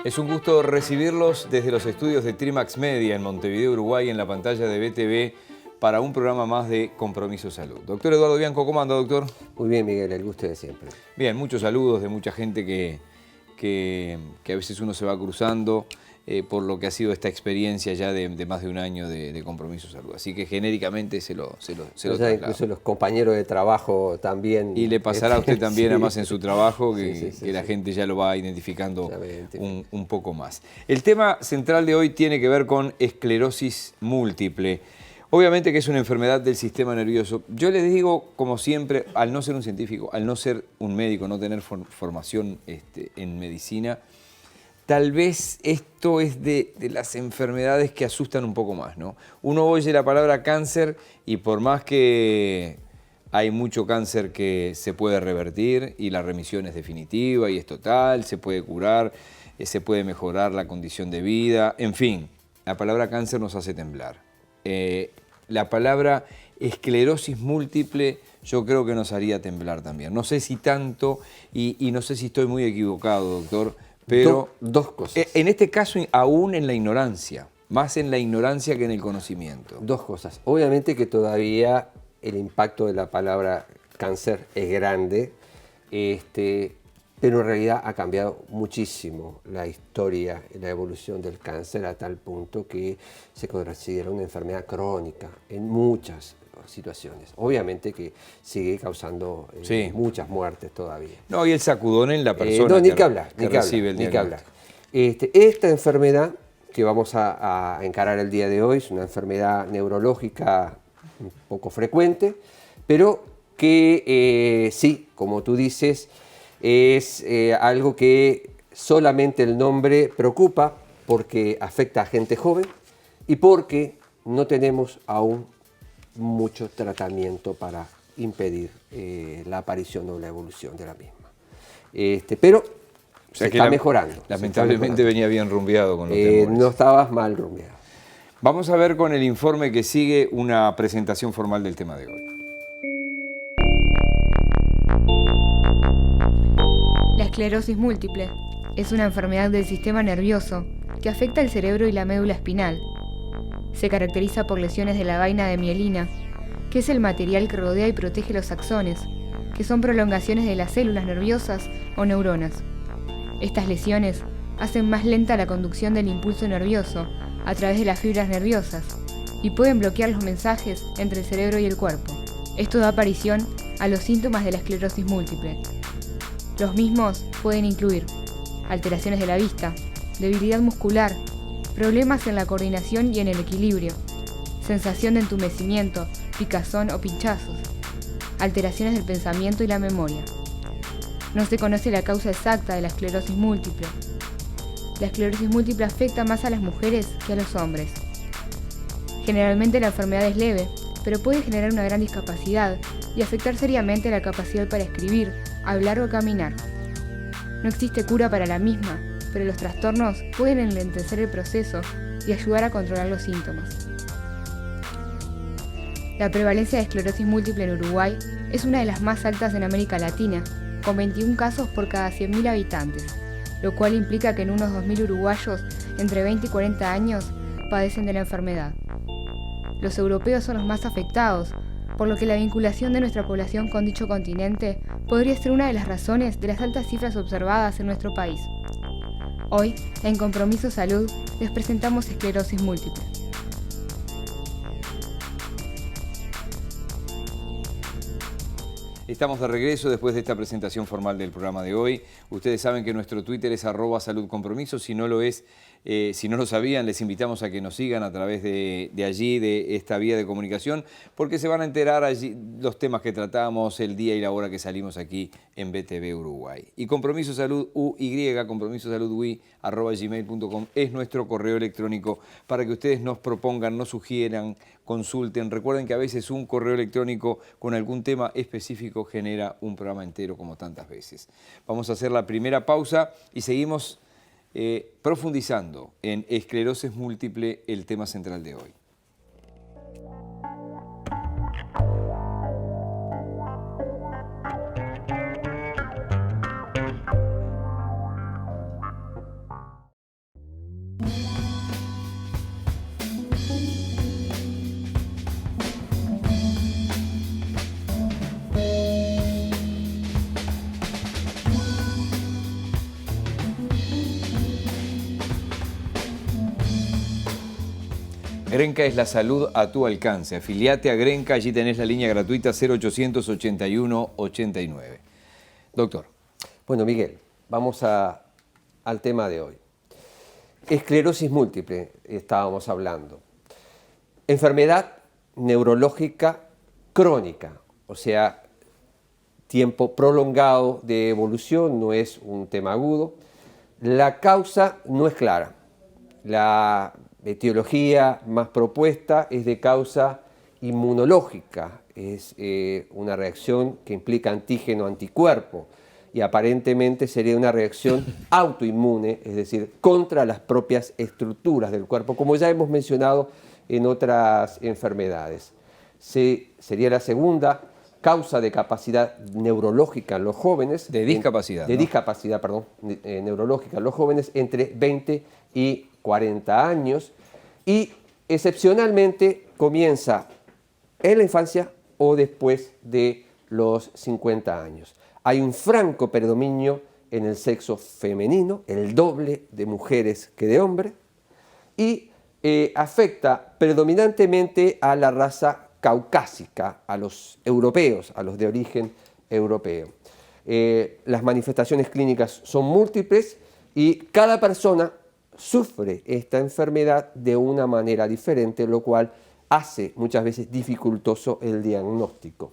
Es un gusto recibirlos desde los estudios de Trimax Media en Montevideo, Uruguay, en la pantalla de BTV, para un programa más de Compromiso Salud. Doctor Eduardo Bianco, ¿cómo anda, doctor? Muy bien, Miguel, el gusto de siempre. Bien, muchos saludos de mucha gente que a veces uno se va cruzando por lo que ha sido esta experiencia ya de más de un año de Compromiso Salud. Así que genéricamente se lo traslado. Incluso los compañeros de trabajo también. Y le pasará a usted también, sí. Además en su trabajo, que la gente ya lo va identificando un poco más. El tema central de hoy tiene que ver con esclerosis múltiple. Obviamente que es una enfermedad del sistema nervioso. Yo les digo, como siempre, al no ser un científico, al no ser un médico, no tener formación en medicina, tal vez esto es de las enfermedades que asustan un poco más, ¿no? Uno oye la palabra cáncer y por más que hay mucho cáncer que se puede revertir y la remisión es definitiva y es total, se puede curar, se puede mejorar la condición de vida, en fin, la palabra cáncer nos hace temblar. La palabra esclerosis múltiple yo creo que nos haría temblar también. No sé si tanto y no sé si estoy muy equivocado, doctor, pero dos cosas. En este caso aún en la ignorancia, más en la ignorancia que en el conocimiento. Dos cosas. Obviamente que todavía el impacto de la palabra cáncer es grande, pero en realidad ha cambiado muchísimo la historia y la evolución del cáncer a tal punto que se considera una enfermedad crónica en muchas situaciones. Obviamente que sigue causando muchas muertes todavía. No, y el sacudón en la persona no, ni que hablar, que recibe el diagnóstico. Esta enfermedad que vamos a encarar el día de hoy es una enfermedad neurológica un poco frecuente, pero que sí, como tú dices, es algo que solamente el nombre preocupa porque afecta a gente joven y porque no tenemos aún mucho tratamiento para impedir la aparición o la evolución de la misma. Pero se está mejorando. Lamentablemente venía bien rumbeado con los temores. No estabas mal rumbeado. Vamos a ver con el informe que sigue una presentación formal del tema de hoy. La esclerosis múltiple es una enfermedad del sistema nervioso que afecta el cerebro y la médula espinal. Se caracteriza por lesiones de la vaina de mielina, que es el material que rodea y protege los axones, que son prolongaciones de las células nerviosas o neuronas. Estas lesiones hacen más lenta la conducción del impulso nervioso a través de las fibras nerviosas y pueden bloquear los mensajes entre el cerebro y el cuerpo. Esto da aparición a los síntomas de la esclerosis múltiple. Los mismos pueden incluir alteraciones de la vista, debilidad muscular, problemas en la coordinación y en el equilibrio, sensación de entumecimiento, picazón o pinchazos, alteraciones del pensamiento y la memoria. No se conoce la causa exacta de la esclerosis múltiple. La esclerosis múltiple afecta más a las mujeres que a los hombres. Generalmente la enfermedad es leve, pero puede generar una gran discapacidad y afectar seriamente la capacidad para escribir, hablar o caminar. No existe cura para la misma, pero los trastornos pueden enlentecer el proceso y ayudar a controlar los síntomas. La prevalencia de esclerosis múltiple en Uruguay es una de las más altas en América Latina, con 21 casos por cada 100.000 habitantes, lo cual implica que en unos 2.000 uruguayos entre 20 y 40 años padecen de la enfermedad. Los europeos son los más afectados, por lo que la vinculación de nuestra población con dicho continente podría ser una de las razones de las altas cifras observadas en nuestro país. Hoy, en Compromiso Salud, les presentamos esclerosis múltiple. Estamos de regreso después de esta presentación formal del programa de hoy. Ustedes saben que nuestro Twitter es @saludcompromiso. Si no lo es, si no lo sabían, les invitamos a que nos sigan a través de allí, de esta vía de comunicación, porque se van a enterar allí los temas que tratamos, el día y la hora que salimos aquí en BTV Uruguay. Y Compromiso Salud UY, compromisosaludui@gmail.com es nuestro correo electrónico para que ustedes nos propongan, nos sugieran, consulten. Recuerden que a veces un correo electrónico con algún tema específico genera un programa entero como tantas veces. Vamos a hacer la primera pausa y seguimos profundizando en esclerosis múltiple, el tema central de hoy. Grenca es la salud a tu alcance. Afiliate a Grenca, allí tenés la línea gratuita 0800 81 89. Doctor. Bueno, Miguel, vamos al tema de hoy. Esclerosis múltiple, estábamos hablando. Enfermedad neurológica crónica, o sea, tiempo prolongado de evolución, no es un tema agudo. La causa no es clara. La etiología más propuesta es de causa inmunológica, es una reacción que implica antígeno-anticuerpo y aparentemente sería una reacción autoinmune, es decir, contra las propias estructuras del cuerpo, como ya hemos mencionado en otras enfermedades. Sería la segunda causa de capacidad neurológica en los jóvenes. De discapacidad. Discapacidad, perdón, neurológica en los jóvenes entre 20 y 40 años y excepcionalmente comienza en la infancia o después de los 50 años. Hay un franco predominio en el sexo femenino, el doble de mujeres que de hombres, y afecta predominantemente a la raza caucásica, a los europeos, a los de origen europeo. Las manifestaciones clínicas son múltiples y cada persona sufre esta enfermedad de una manera diferente, lo cual hace muchas veces dificultoso el diagnóstico.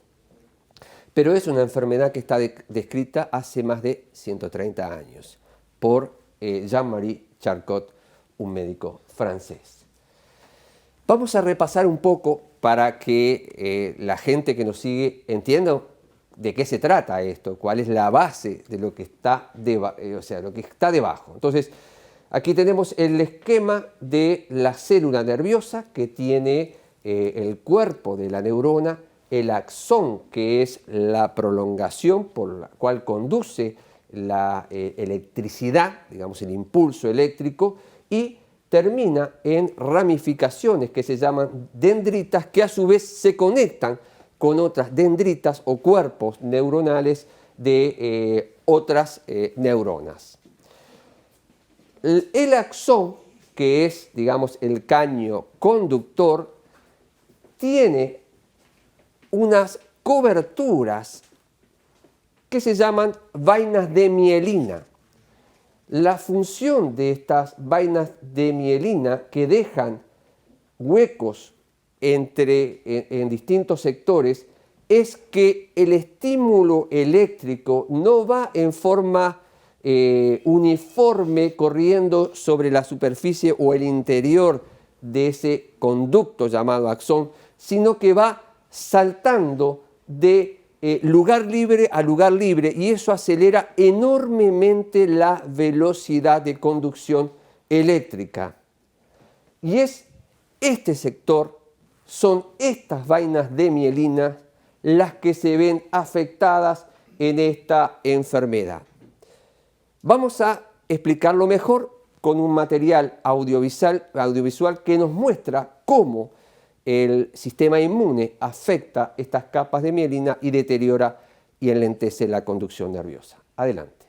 Pero es una enfermedad que está descrita hace más de 130 años por Jean-Marie Charcot, un médico francés. Vamos a repasar un poco para que la gente que nos sigue entienda de qué se trata esto, cuál es la base de lo que está, lo que está debajo. Entonces, aquí tenemos el esquema de la célula nerviosa que tiene el cuerpo de la neurona, el axón, que es la prolongación por la cual conduce la electricidad, digamos el impulso eléctrico, y termina en ramificaciones que se llaman dendritas, que a su vez se conectan con otras dendritas o cuerpos neuronales de otras neuronas. El axón, que es, digamos, el caño conductor, tiene unas coberturas que se llaman vainas de mielina. La función de estas vainas de mielina, que dejan huecos en distintos sectores, es que el estímulo eléctrico no va en forma uniforme corriendo sobre la superficie o el interior de ese conducto llamado axón, sino que va saltando de lugar libre a lugar libre, y eso acelera enormemente la velocidad de conducción eléctrica. Y es este sector, son estas vainas de mielina las que se ven afectadas en esta enfermedad. Vamos a explicarlo mejor con un material audiovisual que nos muestra cómo el sistema inmune afecta estas capas de mielina y deteriora y enlentece la conducción nerviosa. Adelante.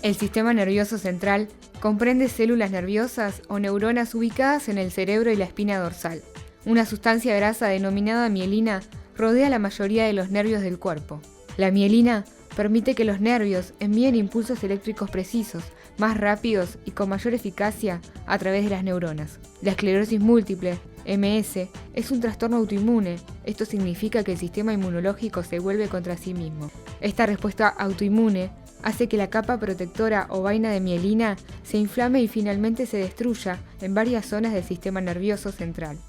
El sistema nervioso central comprende células nerviosas o neuronas ubicadas en el cerebro y la espina dorsal. Una sustancia grasa denominada mielina rodea la mayoría de los nervios del cuerpo. La mielina permite que los nervios envíen impulsos eléctricos precisos, más rápidos y con mayor eficacia a través de las neuronas. La esclerosis múltiple, MS, es un trastorno autoinmune. Esto significa que el sistema inmunológico se vuelve contra sí mismo. Esta respuesta autoinmune hace que la capa protectora o vaina de mielina se inflame y finalmente se destruya en varias zonas del sistema nervioso central.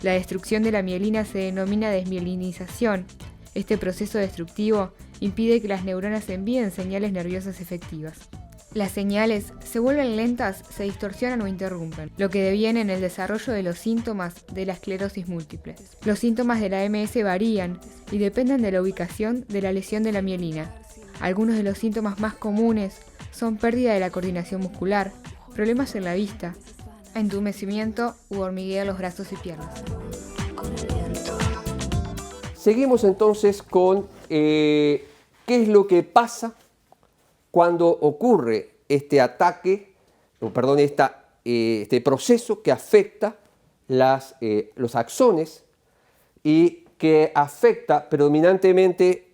La destrucción de la mielina se denomina desmielinización. Este proceso destructivo impide que las neuronas envíen señales nerviosas efectivas. Las señales se vuelven lentas, se distorsionan o interrumpen, lo que deviene en el desarrollo de los síntomas de la esclerosis múltiple. Los síntomas de la MS varían y dependen de la ubicación de la lesión de la mielina. Algunos de los síntomas más comunes son pérdida de la coordinación muscular, problemas en la vista, entumecimiento u hormigueo en los brazos y piernas. Seguimos entonces con qué es lo que pasa cuando ocurre este ataque este proceso que afecta los axones y que afecta predominantemente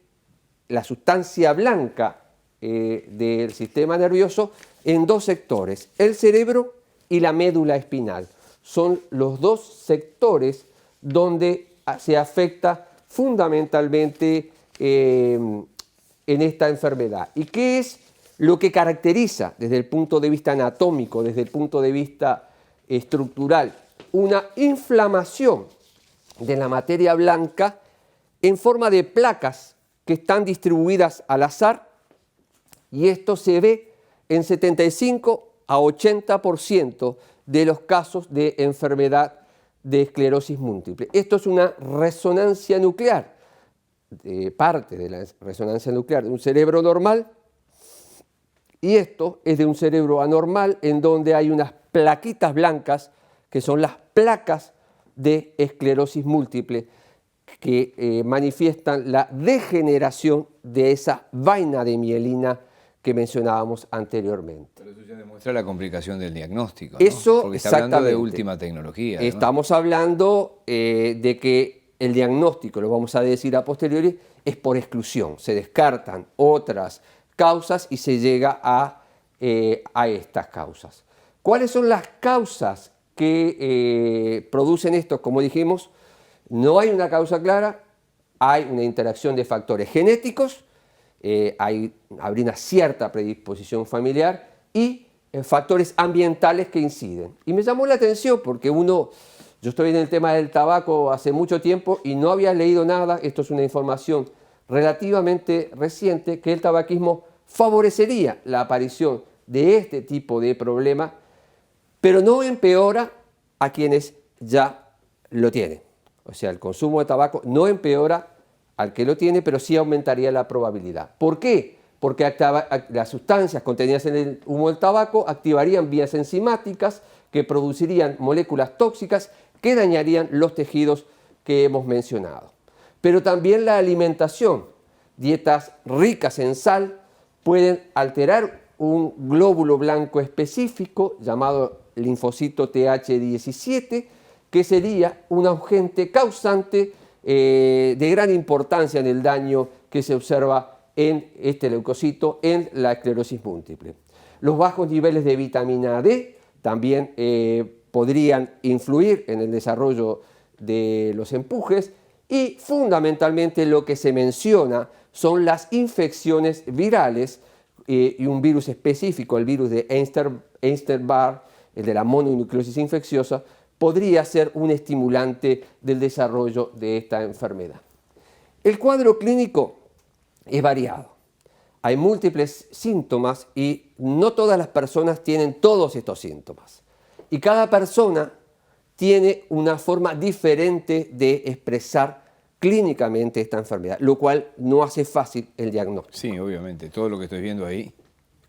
la sustancia blanca del sistema nervioso en dos sectores, el cerebro y la médula espinal. Son los dos sectores donde se afecta fundamentalmente en esta enfermedad. ¿Y qué es lo que caracteriza desde el punto de vista anatómico, desde el punto de vista estructural? Una inflamación de la materia blanca en forma de placas que están distribuidas al azar, y esto se ve en 75 a 80% de los casos de enfermedad de esclerosis múltiple. Esto es una resonancia nuclear, parte de la resonancia nuclear de un cerebro normal, y esto es de un cerebro anormal en donde hay unas plaquitas blancas que son las placas de esclerosis múltiple que manifiestan la degeneración de esa vaina de mielina que mencionábamos anteriormente. Pero eso ya demuestra la complicación del diagnóstico, ¿no? Eso, porque está hablando de última tecnología, ¿no? Estamos hablando de que el diagnóstico, lo vamos a decir a posteriori, es por exclusión. Se descartan otras causas y se llega a estas causas. ¿Cuáles son las causas que producen esto? Como dijimos, no hay una causa clara, hay una interacción de factores genéticos, habría una cierta predisposición familiar y factores ambientales que inciden. Y me llamó la atención porque yo estoy en el tema del tabaco hace mucho tiempo y no había leído nada, esto es una información relativamente reciente, que el tabaquismo favorecería la aparición de este tipo de problema, pero no empeora a quienes ya lo tienen. O sea, el consumo de tabaco no empeora al que lo tiene, pero sí aumentaría la probabilidad. ¿Por qué? Porque las sustancias contenidas en el humo del tabaco activarían vías enzimáticas que producirían moléculas tóxicas que dañarían los tejidos que hemos mencionado. Pero también la alimentación, dietas ricas en sal, pueden alterar un glóbulo blanco específico llamado linfocito Th17, que sería un agente causante de gran importancia en el daño que se observa en este leucocito en la esclerosis múltiple. Los bajos niveles de vitamina D también podrían influir en el desarrollo de los empujes y fundamentalmente lo que se menciona son las infecciones virales y un virus específico, el virus de Epstein-Barr, el de la mononucleosis infecciosa, podría ser un estimulante del desarrollo de esta enfermedad. El cuadro clínico es variado. Hay múltiples síntomas y no todas las personas tienen todos estos síntomas. Y cada persona tiene una forma diferente de expresar clínicamente esta enfermedad, lo cual no hace fácil el diagnóstico. Sí, obviamente, todo lo que estoy viendo ahí.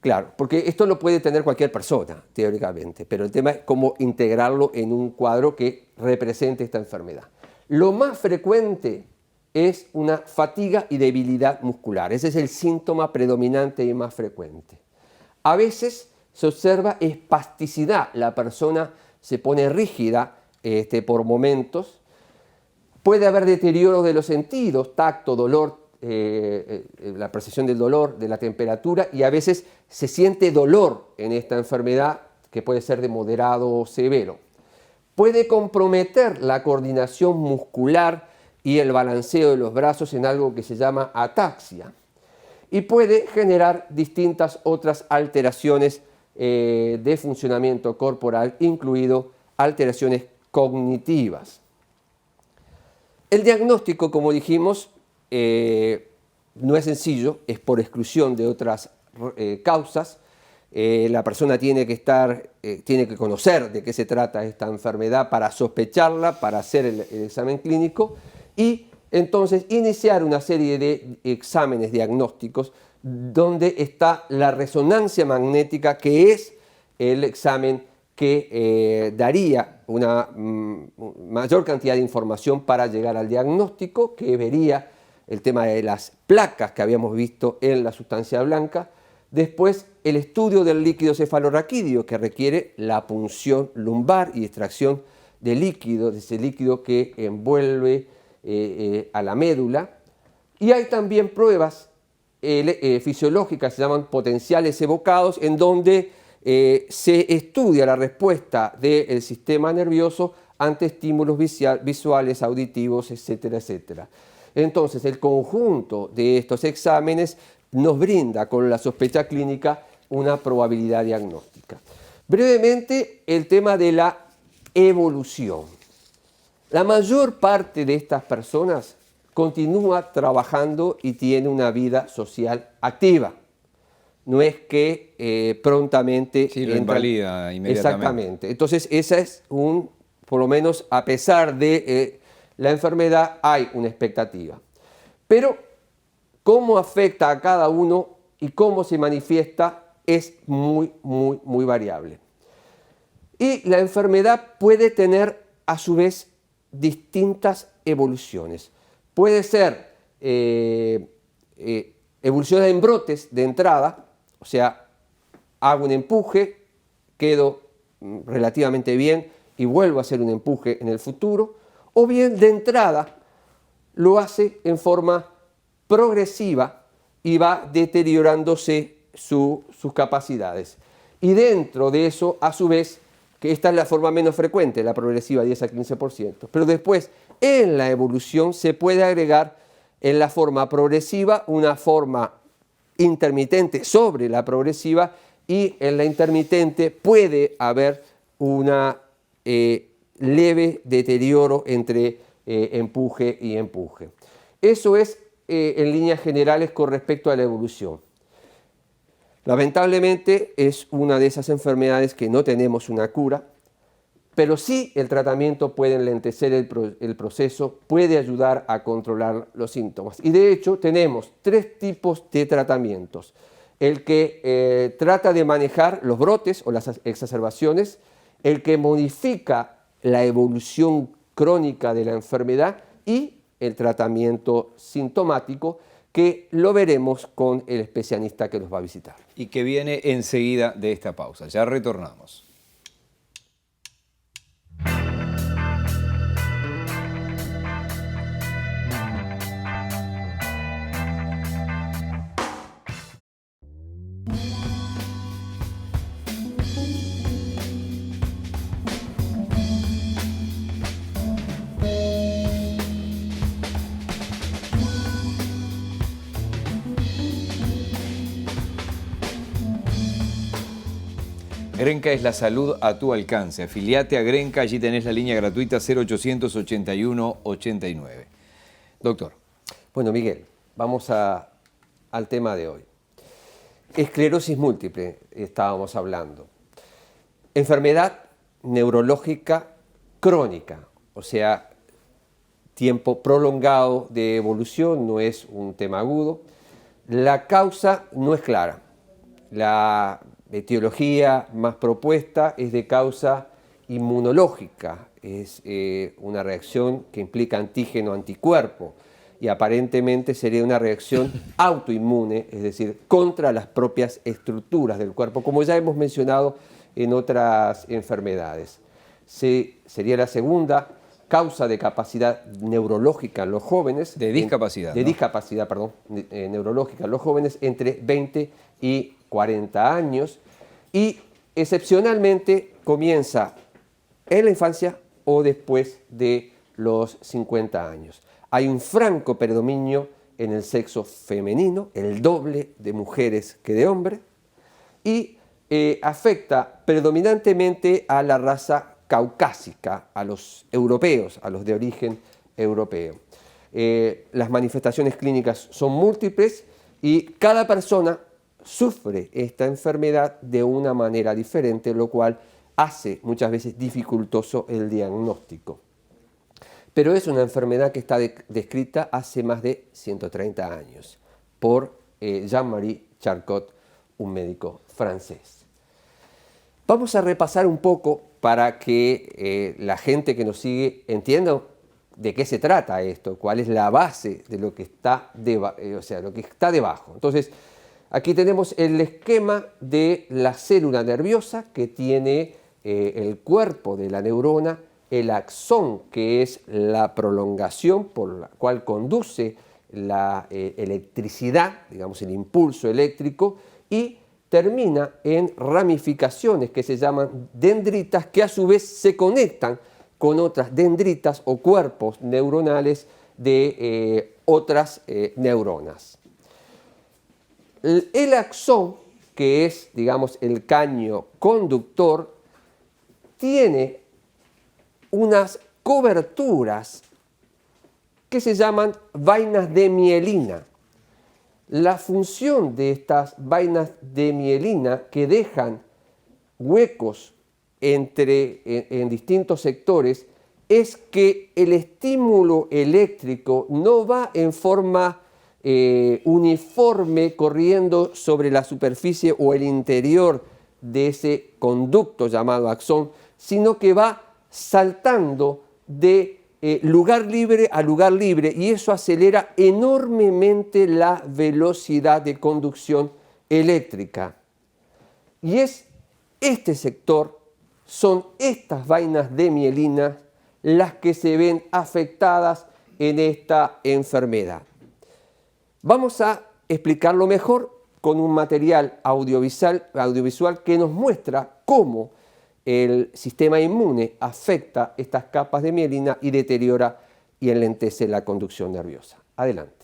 Claro, porque esto lo puede tener cualquier persona, teóricamente, pero el tema es cómo integrarlo en un cuadro que represente esta enfermedad. Lo más frecuente es una fatiga y debilidad muscular. Ese es el síntoma predominante y más frecuente. A veces se observa espasticidad, la persona se pone rígida por momentos. Puede haber deterioro de los sentidos, tacto, dolor, la percepción del dolor, de la temperatura, y a veces se siente dolor en esta enfermedad que puede ser de moderado o severo. Puede comprometer la coordinación muscular y el balanceo de los brazos en algo que se llama ataxia, y puede generar distintas otras alteraciones de funcionamiento corporal, incluido alteraciones cognitivas. El diagnóstico, como dijimos, no es sencillo, es por exclusión de otras causas. La persona tiene que conocer de qué se trata esta enfermedad para sospecharla, para hacer el examen clínico y entonces iniciar una serie de exámenes diagnósticos donde está la resonancia magnética, que es el examen que daría una mayor cantidad de información para llegar al diagnóstico, que vería el tema de las placas que habíamos visto en la sustancia blanca, Después, el estudio del líquido cefalorraquídeo, que requiere la punción lumbar y extracción de líquido, de ese líquido que envuelve a la médula. Y hay también pruebas fisiológicas, se llaman potenciales evocados, en donde se estudia la respuesta del sistema nervioso ante estímulos visuales, auditivos, etcétera, etcétera. Entonces, el conjunto de estos exámenes nos brinda con la sospecha clínica una probabilidad diagnóstica. Brevemente, el tema de la evolución. La mayor parte de estas personas continúa trabajando y tiene una vida social activa. No es que prontamente... Sí, lo invalida inmediatamente. Exactamente. Entonces, esa es por lo menos a pesar de la enfermedad, hay una expectativa. Pero cómo afecta a cada uno y cómo se manifiesta es muy, muy, muy variable. Y la enfermedad puede tener a su vez distintas evoluciones. Puede ser evoluciones en brotes de entrada, o sea, hago un empuje, quedo relativamente bien y vuelvo a hacer un empuje en el futuro, o bien de entrada lo hace en forma progresiva y va deteriorándose sus capacidades. Y dentro de eso, a su vez, que esta es la forma menos frecuente, la progresiva, 10 a 15%. Pero después, en la evolución, se puede agregar en la forma progresiva una forma intermitente sobre la progresiva, y en la intermitente puede haber una leve deterioro entre empuje y empuje. Eso es en líneas generales con respecto a la evolución. Lamentablemente es una de esas enfermedades que no tenemos una cura, pero sí el tratamiento puede enlentecer el proceso, puede ayudar a controlar los síntomas. Y de hecho tenemos 3 tipos de tratamientos. El que trata de manejar los brotes o las exacerbaciones, el que modifica la evolución crónica de la enfermedad y el tratamiento sintomático, que lo veremos con el especialista que nos va a visitar. Y que viene enseguida de esta pausa. Ya retornamos. Grenca es la salud a tu alcance. Afiliate a Grenca, allí tenés la línea gratuita 0800 81 89. Doctor. Bueno, Miguel, vamos al tema de hoy. Esclerosis múltiple, estábamos hablando. Enfermedad neurológica crónica, o sea, tiempo prolongado de evolución, no es un tema agudo. La causa no es clara. La etiología más propuesta es de causa inmunológica, es una reacción que implica antígeno-anticuerpo y aparentemente sería una reacción autoinmune, es decir, contra las propias estructuras del cuerpo, como ya hemos mencionado en otras enfermedades. Sería la segunda causa de capacidad neurológica en los jóvenes. De discapacidad. Discapacidad, perdón, neurológica en los jóvenes entre 20 y 40 años, y excepcionalmente comienza en la infancia o después de los 50 años. Hay un franco predominio en el sexo femenino, el doble de mujeres que de hombres, y afecta predominantemente a la raza caucásica, a los europeos, a los de origen europeo. Las manifestaciones clínicas son múltiples y cada persona sufre esta enfermedad de una manera diferente, lo cual hace muchas veces dificultoso el diagnóstico. Pero es una enfermedad que está descrita hace más de 130 años por Jean-Marie Charcot, un médico francés. Vamos a repasar un poco para que la gente que nos sigue entienda de qué se trata esto, cuál es la base de lo que está, lo que está debajo. Entonces, Aquí tenemos el esquema de la célula nerviosa que tiene el cuerpo de la neurona, el axón, que es la prolongación por la cual conduce la electricidad, digamos el impulso eléctrico, y termina en ramificaciones que se llaman dendritas, que a su vez se conectan con otras dendritas o cuerpos neuronales de otras neuronas. El axón, que es, digamos, el caño conductor, tiene unas coberturas que se llaman vainas de mielina. La función de estas vainas de mielina, que dejan huecos en distintos sectores, es que el estímulo eléctrico no va en forma uniforme corriendo sobre la superficie o el interior de ese conducto llamado axón, sino que va saltando de lugar libre a lugar libre, y eso acelera enormemente la velocidad de conducción eléctrica. Y es este sector, son estas vainas de mielina las que se ven afectadas en esta enfermedad. Vamos a explicarlo mejor con un material audiovisual que nos muestra cómo el sistema inmune afecta estas capas de mielina y deteriora y enlentece la conducción nerviosa. Adelante.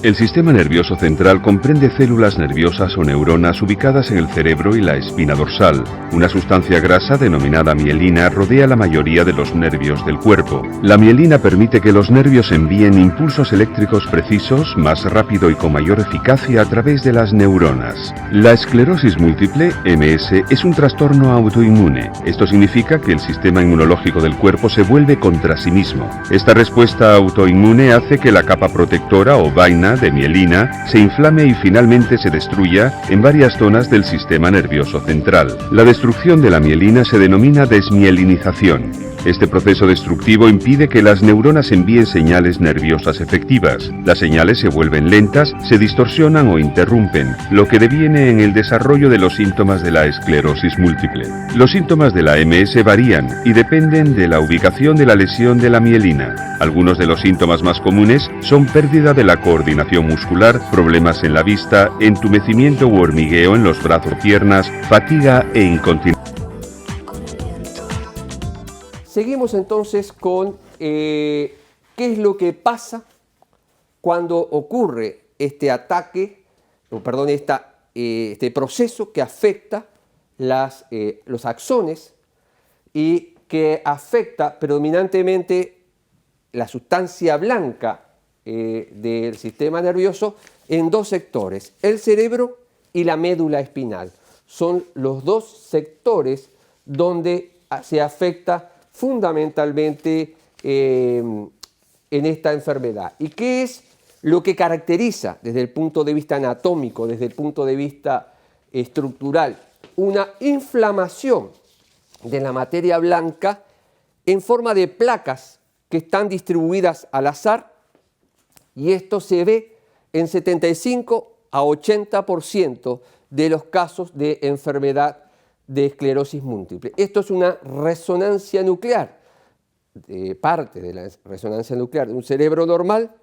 El sistema nervioso central comprende células nerviosas o neuronas ubicadas en el cerebro y la espina dorsal. Una sustancia grasa denominada mielina rodea la mayoría de los nervios del cuerpo. La mielina permite que los nervios envíen impulsos eléctricos precisos, más rápido y con mayor eficacia a través de las neuronas. La esclerosis múltiple, MS, es un trastorno autoinmune. Esto significa que el sistema inmunológico del cuerpo se vuelve contra sí mismo. Esta respuesta autoinmune hace que la capa protectora o vaina de mielina se inflame y finalmente se destruya en varias zonas del sistema nervioso central. La destrucción de la mielina se denomina desmielinización. Este proceso destructivo impide que las neuronas envíen señales nerviosas efectivas. Las señales se vuelven lentas, se distorsionan o interrumpen, lo que deviene en el desarrollo de los síntomas de la esclerosis múltiple. Los síntomas de la MS varían y dependen de la ubicación de la lesión de la mielina. Algunos de los síntomas más comunes son pérdida de la coordinación muscular, problemas en la vista, entumecimiento u hormigueo en los brazos o piernas, fatiga e incontinencia. Seguimos entonces con qué es lo que pasa cuando ocurre este ataque, este proceso que afecta los axones y que afecta predominantemente la sustancia blanca del sistema nervioso en dos sectores, el cerebro y la médula espinal. Son los dos sectores donde se afecta fundamentalmente en esta enfermedad. ¿Y qué es lo que caracteriza desde el punto de vista anatómico, desde el punto de vista estructural? Una inflamación de la materia blanca en forma de placas que están distribuidas al azar, y esto se ve en 75 a 80% de los casos de enfermedad de esclerosis múltiple. Esto es una resonancia nuclear, parte de la resonancia nuclear de un cerebro normal,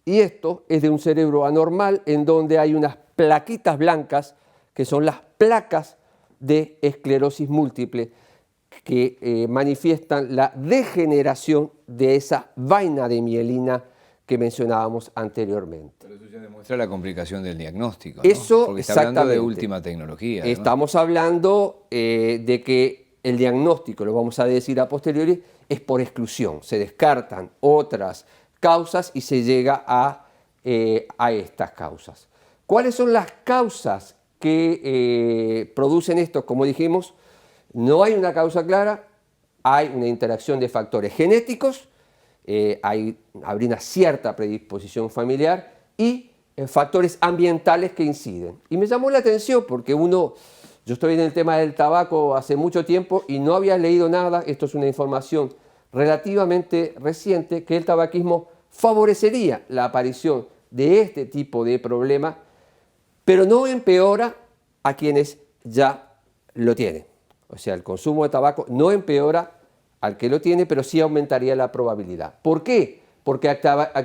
y esto es de un cerebro anormal en donde hay unas plaquitas blancas que son las placas de esclerosis múltiple que manifiestan la degeneración de esa vaina de mielina que mencionábamos anteriormente. Pero eso ya demuestra la complicación del diagnóstico, ¿no? Eso, porque está hablando de última tecnología, ¿no? Estamos hablando de que el diagnóstico, lo vamos a decir a posteriori, es por exclusión. Se descartan otras causas y se llega a estas causas. ¿Cuáles son las causas que producen esto? Como dijimos, no hay una causa clara, hay una interacción de factores genéticos, habría una cierta predisposición familiar y factores ambientales que inciden. Y me llamó la atención porque yo estoy en el tema del tabaco hace mucho tiempo y no había leído nada, esto es una información relativamente reciente, que el tabaquismo favorecería la aparición de este tipo de problema, pero no empeora a quienes ya lo tienen. O sea, el consumo de tabaco no empeora al que lo tiene, pero sí aumentaría la probabilidad. ¿Por qué? Porque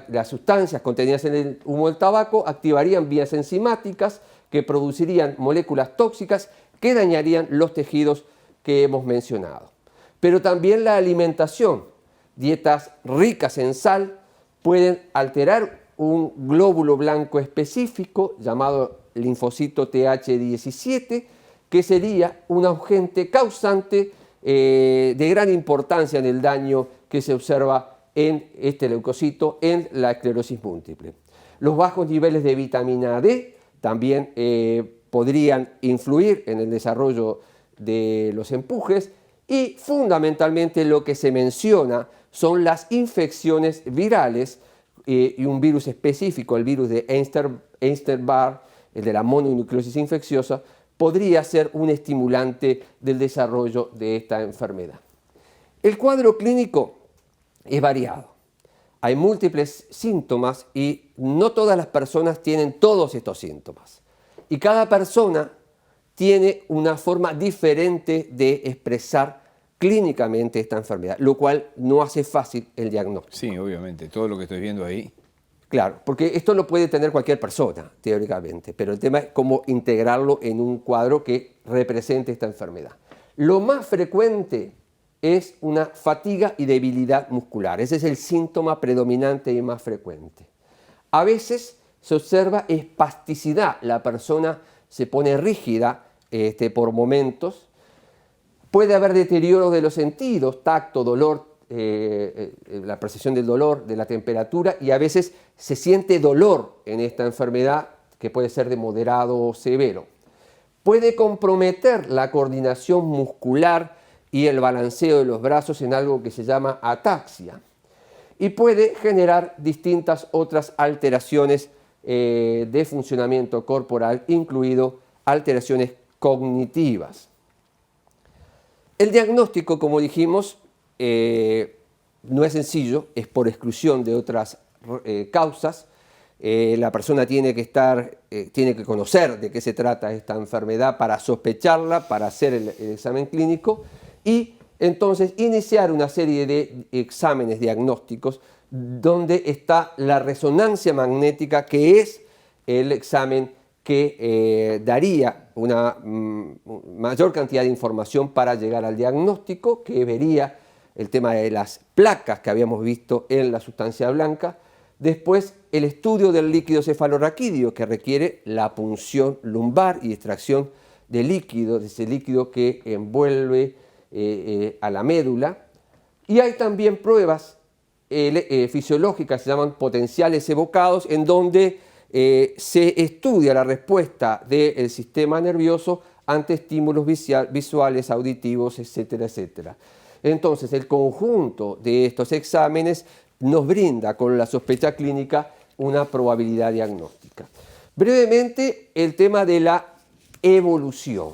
las sustancias contenidas en el humo del tabaco activarían vías enzimáticas que producirían moléculas tóxicas que dañarían los tejidos que hemos mencionado. Pero también la alimentación, dietas ricas en sal, pueden alterar un glóbulo blanco específico llamado linfocito Th17, que sería un agente causante de gran importancia en el daño que se observa en este leucocito en la esclerosis múltiple. Los bajos niveles de vitamina D también podrían influir en el desarrollo de los empujes y fundamentalmente lo que se menciona son las infecciones virales y un virus específico, el virus de Epstein-Barr, el de la mononucleosis infecciosa, podría ser un estimulante del desarrollo de esta enfermedad. El cuadro clínico es variado. Hay múltiples síntomas y no todas las personas tienen todos estos síntomas. Y cada persona tiene una forma diferente de expresar clínicamente esta enfermedad, lo cual no hace fácil el diagnóstico. Sí, obviamente, todo lo que estoy viendo ahí. Claro, porque esto lo puede tener cualquier persona, teóricamente, pero el tema es cómo integrarlo en un cuadro que represente esta enfermedad. Lo más frecuente es una fatiga y debilidad muscular. Ese es el síntoma predominante y más frecuente. A veces se observa espasticidad, la persona se pone rígida por momentos. Puede haber deterioro de los sentidos, tacto, dolor, la percepción del dolor, de la temperatura, y a veces se siente dolor en esta enfermedad que puede ser de moderado o severo. Puede comprometer la coordinación muscular y el balanceo de los brazos en algo que se llama ataxia. Y puede generar distintas otras alteraciones de funcionamiento corporal, incluido alteraciones cognitivas. El diagnóstico, como dijimos, no es sencillo, es por exclusión de otras causas. La persona tiene que conocer de qué se trata esta enfermedad para sospecharla, para hacer el examen clínico y entonces iniciar una serie de exámenes diagnósticos donde está la resonancia magnética, que es el examen que daría una mayor cantidad de información para llegar al diagnóstico, que vería el tema de las placas que habíamos visto en la sustancia blanca. Después, el estudio del líquido cefalorraquídeo, que requiere la punción lumbar y extracción de líquido, de ese líquido que envuelve a la médula. Y hay también pruebas fisiológicas, se llaman potenciales evocados, en donde se estudia la respuesta del sistema nervioso ante estímulos visuales, auditivos, etcétera, etcétera. Entonces, el conjunto de estos exámenes nos brinda con la sospecha clínica una probabilidad diagnóstica. Brevemente, el tema de la evolución.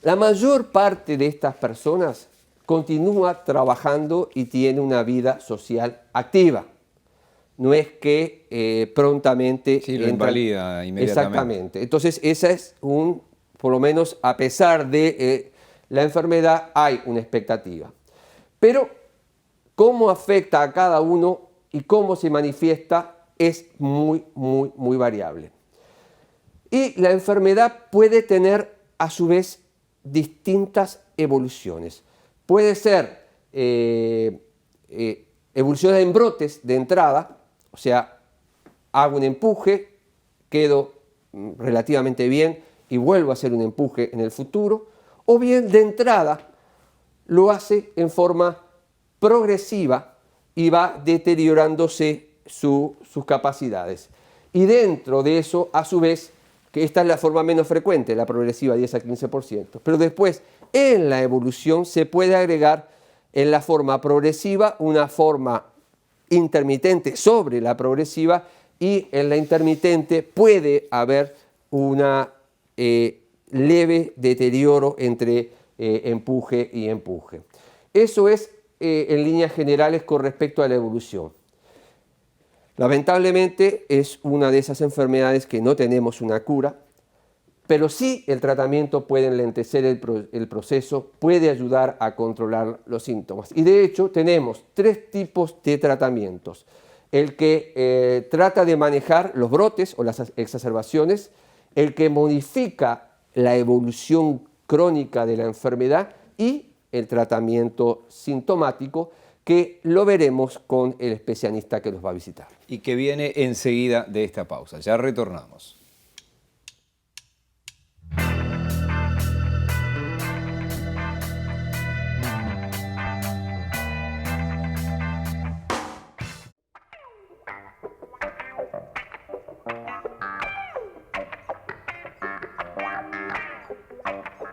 La mayor parte de estas personas continúa trabajando y tiene una vida social activa. No es que prontamente... Sí, lo invalida inmediatamente. Exactamente. Entonces, esa es por lo menos a pesar de la enfermedad, hay una expectativa. Pero cómo afecta a cada uno y cómo se manifiesta es muy, muy, muy variable. Y la enfermedad puede tener a su vez distintas evoluciones. Puede ser evolución en brotes de entrada, o sea, hago un empuje, quedo relativamente bien y vuelvo a hacer un empuje en el futuro, o bien de entrada lo hace en forma progresiva y va deteriorándose sus capacidades. Y dentro de eso, a su vez, que esta es la forma menos frecuente, la progresiva, 10 a 15%. Pero después, en la evolución, se puede agregar en la forma progresiva una forma intermitente sobre la progresiva, y en la intermitente puede haber una leve deterioro entre empuje y empuje. Eso es en líneas generales con respecto a la evolución. Lamentablemente es una de esas enfermedades que no tenemos una cura, pero sí el tratamiento puede enlentecer el proceso, puede ayudar a controlar los síntomas. Y de hecho tenemos 3 tipos de tratamientos. El que trata de manejar los brotes o las exacerbaciones, el que modifica la evolución crónica de la enfermedad y el tratamiento sintomático, que lo veremos con el especialista que nos va a visitar. Y que viene enseguida de esta pausa. Ya retornamos.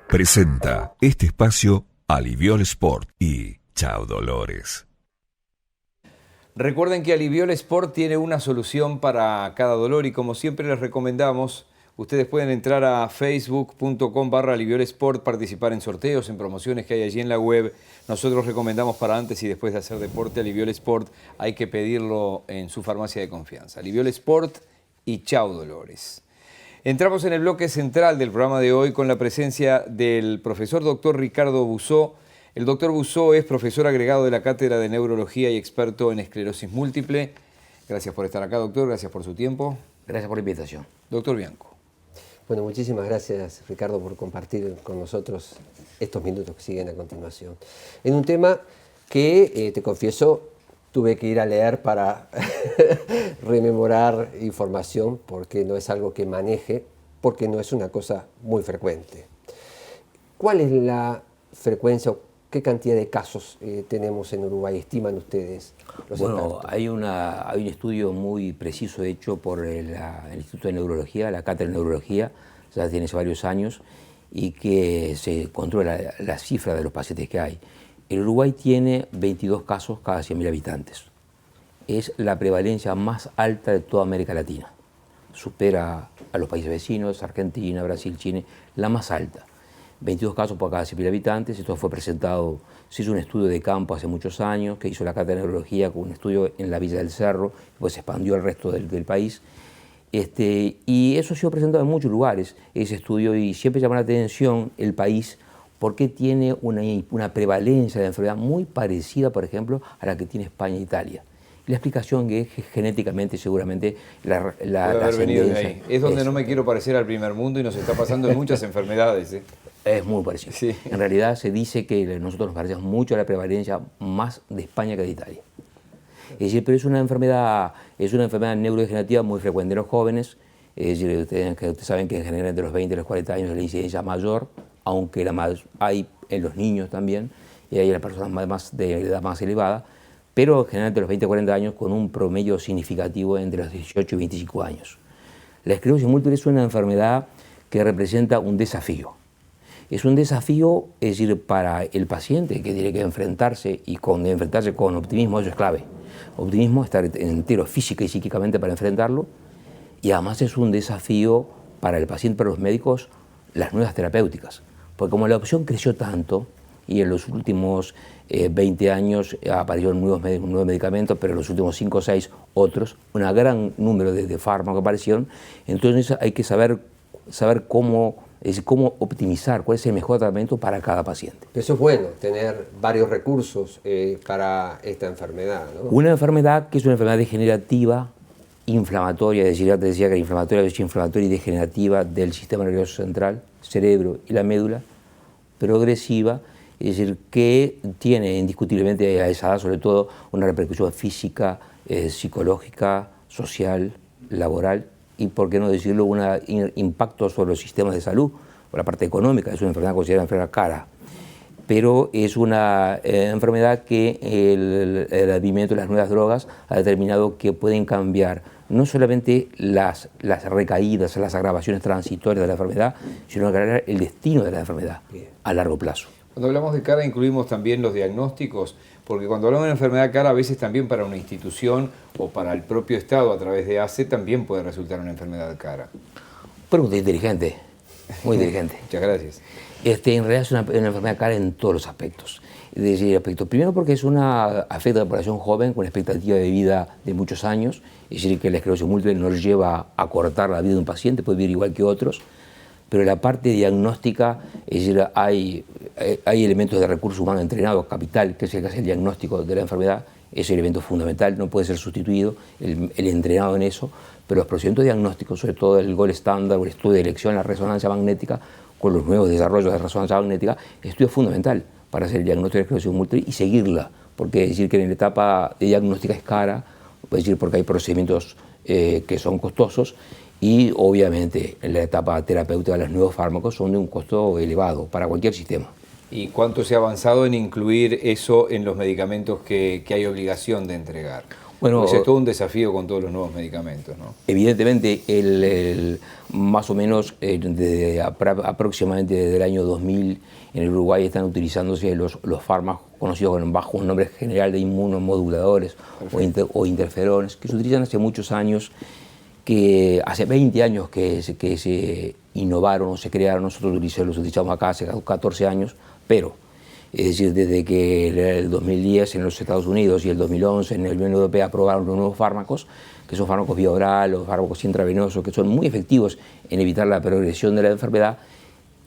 Presenta este espacio Aliviol Sport y Chao Dolores. Recuerden que Aliviol Sport tiene una solución para cada dolor y como siempre les recomendamos, ustedes pueden entrar a facebook.com/Aliviol Sport, participar en sorteos, en promociones que hay allí en la web. Nosotros recomendamos para antes y después de hacer deporte Aliviol Sport, hay que pedirlo en su farmacia de confianza. Aliviol Sport y Chao Dolores. Entramos en el bloque central del programa de hoy con la presencia del profesor doctor Ricardo Busó. El doctor Busó es profesor agregado de la Cátedra de Neurología y experto en esclerosis múltiple. Gracias por estar acá, doctor. Gracias por su tiempo. Gracias por la invitación. Doctor Bianco. Bueno, muchísimas gracias, Ricardo, por compartir con nosotros estos minutos que siguen a continuación. En un tema que, te confieso, tuve que ir a leer para rememorar información, porque no es algo que maneje, porque no es una cosa muy frecuente. ¿Cuál es la frecuencia o qué cantidad de casos tenemos en Uruguay, estiman ustedes los expertos? Hay un estudio muy preciso hecho por el Instituto de Neurología, la Cátedra de Neurología, ya tiene varios años, y que se controla la cifra de los pacientes que hay. El Uruguay tiene 22 casos cada 100.000 habitantes. Es la prevalencia más alta de toda América Latina. Supera a los países vecinos, Argentina, Brasil, Chile, la más alta. 22 casos por cada 100.000 habitantes. Esto fue presentado, se hizo un estudio de campo hace muchos años, que hizo la Cátedra de Neurología con un estudio en la Villa del Cerro, pues se expandió al resto del país. Y eso ha sido presentado en muchos lugares, ese estudio, y siempre llama la atención el país porque tiene una prevalencia de enfermedad muy parecida, por ejemplo, a la que tiene España e Italia. Y la explicación es que genéticamente seguramente la ascendencia... Es donde no me quiero parecer al primer mundo y nos está pasando en muchas enfermedades. Es muy parecido. Sí. En realidad se dice que nosotros nos parecemos mucho a la prevalencia más de España que de Italia. Es decir, pero es una enfermedad neurodegenerativa muy frecuente en los jóvenes. Es decir, ustedes saben que en general entre los 20 y los 40 años es la incidencia mayor, aunque hay en los niños también, y hay en las personas de edad más elevada, pero generalmente los 20 a 40 años con un promedio significativo entre los 18 y 25 años. La esclerosis múltiple es una enfermedad que representa un desafío. Es un desafío, es decir, para el paciente que tiene que enfrentarse con optimismo, eso es clave. Optimismo, estar entero física y psíquicamente para enfrentarlo, y además es un desafío para el paciente, para los médicos, las nuevas terapéuticas. Porque como la opción creció tanto, y en los últimos 20 años aparecieron nuevos medicamentos, pero en los últimos 5 o 6 otros, un gran número de fármacos aparecieron, entonces hay que saber cómo optimizar, cuál es el mejor tratamiento para cada paciente. Eso es bueno, tener varios recursos para esta enfermedad, ¿no? Una enfermedad que es una enfermedad degenerativa, inflamatoria, es decir, ya te decía que la inflamatoria es inflamatoria y degenerativa del sistema nervioso central, cerebro y la médula, progresiva, es decir, que tiene indiscutiblemente a esa edad sobre todo una repercusión física, psicológica, social, laboral y, por qué no decirlo, un impacto sobre los sistemas de salud, por la parte económica. Es una enfermedad considerada enfermedad cara, pero es una enfermedad que el advenimiento de las nuevas drogas ha determinado que pueden cambiar no solamente las recaídas, las agravaciones transitorias de la enfermedad, sino cambiar el destino de la enfermedad a largo plazo. Cuando hablamos de cara incluimos también los diagnósticos, porque cuando hablamos de una enfermedad cara, a veces también para una institución o para el propio Estado a través de ACE también puede resultar una enfermedad cara. Pregunta inteligente. muy inteligente. Muchas gracias. En realidad es una enfermedad cara en todos los aspectos. Es decir, primero porque afecta a la población joven con expectativa de vida de muchos años, es decir, que la esclerosis múltiple nos lleva a cortar la vida de un paciente, puede vivir igual que otros, pero la parte diagnóstica, es decir, hay elementos de recursos humanos entrenados, capital, que es el que hace el diagnóstico de la enfermedad, es el elemento fundamental, no puede ser sustituido, el entrenado en eso, pero los procedimientos diagnósticos, sobre todo el gold standard o el estudio de elección, la resonancia magnética, con los nuevos desarrollos de resonancia magnética, el estudio es fundamental para hacer el diagnóstico de esclerosis múltiple y seguirla, porque es decir que en la etapa de diagnóstica es cara, es decir, porque hay procedimientos que son costosos, y obviamente en la etapa terapéutica los nuevos fármacos son de un costo elevado para cualquier sistema. ¿Y cuánto se ha avanzado en incluir eso en los medicamentos que hay obligación de entregar? Bueno, es todo un desafío con todos los nuevos medicamentos, ¿no? Evidentemente, más o menos aproximadamente desde el año 2000 en el Uruguay están utilizándose los fármacos conocidos bajo un nombre general de inmunomoduladores o interferones, que se utilizan hace muchos años, que hace 20 años que se innovaron o se crearon. Nosotros los utilizamos acá hace 14 años, pero es decir, desde que el 2010 en los Estados Unidos y el 2011 en la Unión Europea aprobaron los nuevos fármacos, que son fármacos vía oral o fármacos intravenosos, que son muy efectivos en evitar la progresión de la enfermedad,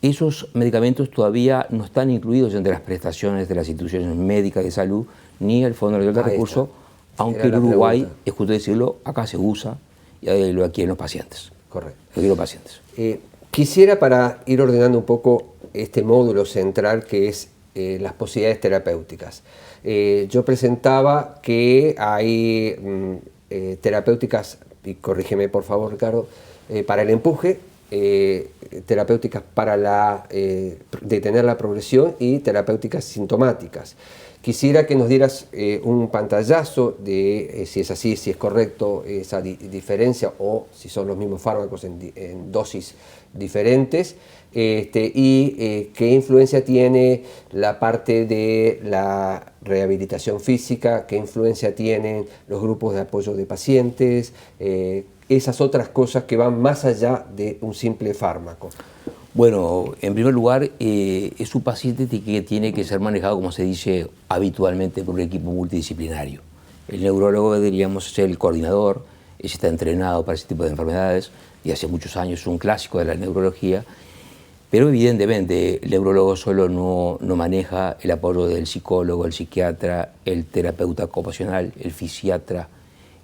esos medicamentos todavía no están incluidos entre las prestaciones de las instituciones médicas de salud ni el Fondo Nacional de Recursos, aunque en Uruguay, es justo decirlo, acá se usa y lo adquieren los pacientes. Correcto. Lo adquieren los pacientes. Quisiera, para ir ordenando un poco este módulo central que es las posibilidades terapéuticas. Yo presentaba que hay terapéuticas, y corrígeme por favor Ricardo, para el empuje, terapéuticas para detener la progresión y terapéuticas sintomáticas. Quisiera que nos dieras un pantallazo de si es así, si es correcto esa diferencia o si son los mismos fármacos en dosis diferentes, y qué influencia tiene la parte de la rehabilitación física, qué influencia tienen los grupos de apoyo de pacientes, esas otras cosas que van más allá de un simple fármaco. Bueno, en primer lugar, es un paciente que tiene que ser manejado, como se dice habitualmente, por un equipo multidisciplinario. El neurólogo, diríamos, es el coordinador, está entrenado para ese tipo de enfermedades y hace muchos años es un clásico de la neurología, pero evidentemente el neurólogo solo no maneja el apoyo del psicólogo, el psiquiatra, el terapeuta ocupacional, el fisiatra.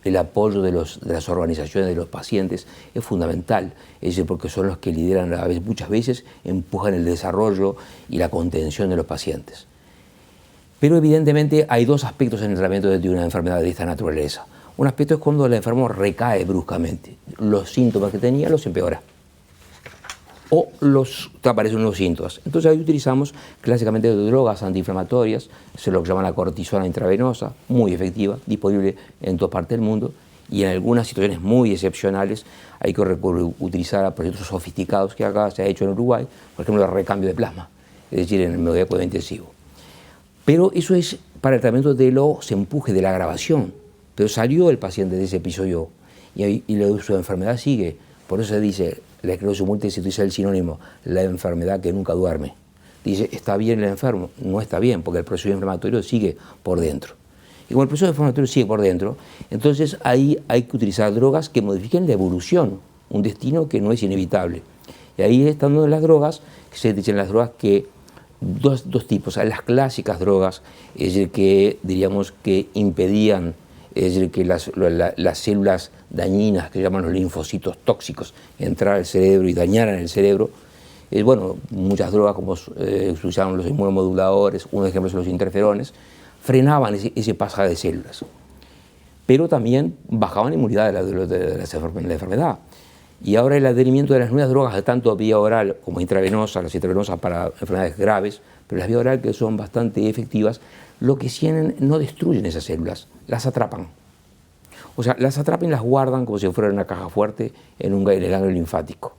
El apoyo de las organizaciones de los pacientes es fundamental, es decir, porque son los que lideran, muchas veces empujan el desarrollo y la contención de los pacientes. Pero evidentemente hay dos aspectos en el tratamiento de una enfermedad de esta naturaleza. Un aspecto es cuando el enfermo recae bruscamente, los síntomas que tenía los empeora o te aparecen nuevos síntomas. Entonces ahí utilizamos clásicamente drogas antiinflamatorias, eso es lo que llaman la cortisona intravenosa, muy efectiva, disponible en todas partes del mundo, y en algunas situaciones muy excepcionales hay que utilizar a proyectos sofisticados que acá se ha hecho en Uruguay, por ejemplo el recambio de plasma, es decir, en el medio de cuidado intensivo. Pero eso es para el tratamiento de los empujes, de la agravación, pero salió el paciente de ese episodio y su enfermedad sigue, por eso se dice, la esclerosis múltiple se utiliza el sinónimo, la enfermedad que nunca duerme. Dice, está bien el enfermo, no está bien, porque el proceso inflamatorio sigue por dentro. Y como el proceso inflamatorio sigue por dentro, entonces ahí hay que utilizar drogas que modifiquen la evolución, un destino que no es inevitable. Y ahí están las drogas, se dicen las drogas que, dos tipos, las clásicas drogas, es decir, que diríamos que impedían, es decir, que las células dañinas, que llaman los linfocitos tóxicos, entrar al cerebro y dañaran el cerebro. Bueno, muchas drogas como se usaban los inmunomoduladores, un ejemplo son los interferones, frenaban ese pasaje de células. Pero también bajaban la inmunidad de la enfermedad. Y ahora el advenimiento de las nuevas drogas, tanto vía oral como intravenosa, las intravenosas para enfermedades graves, pero las vía oral que son bastante efectivas, lo que tienen no destruyen esas células, las atrapan. O sea, las atrapan y las guardan como si fuera una caja fuerte en el ganglio linfático.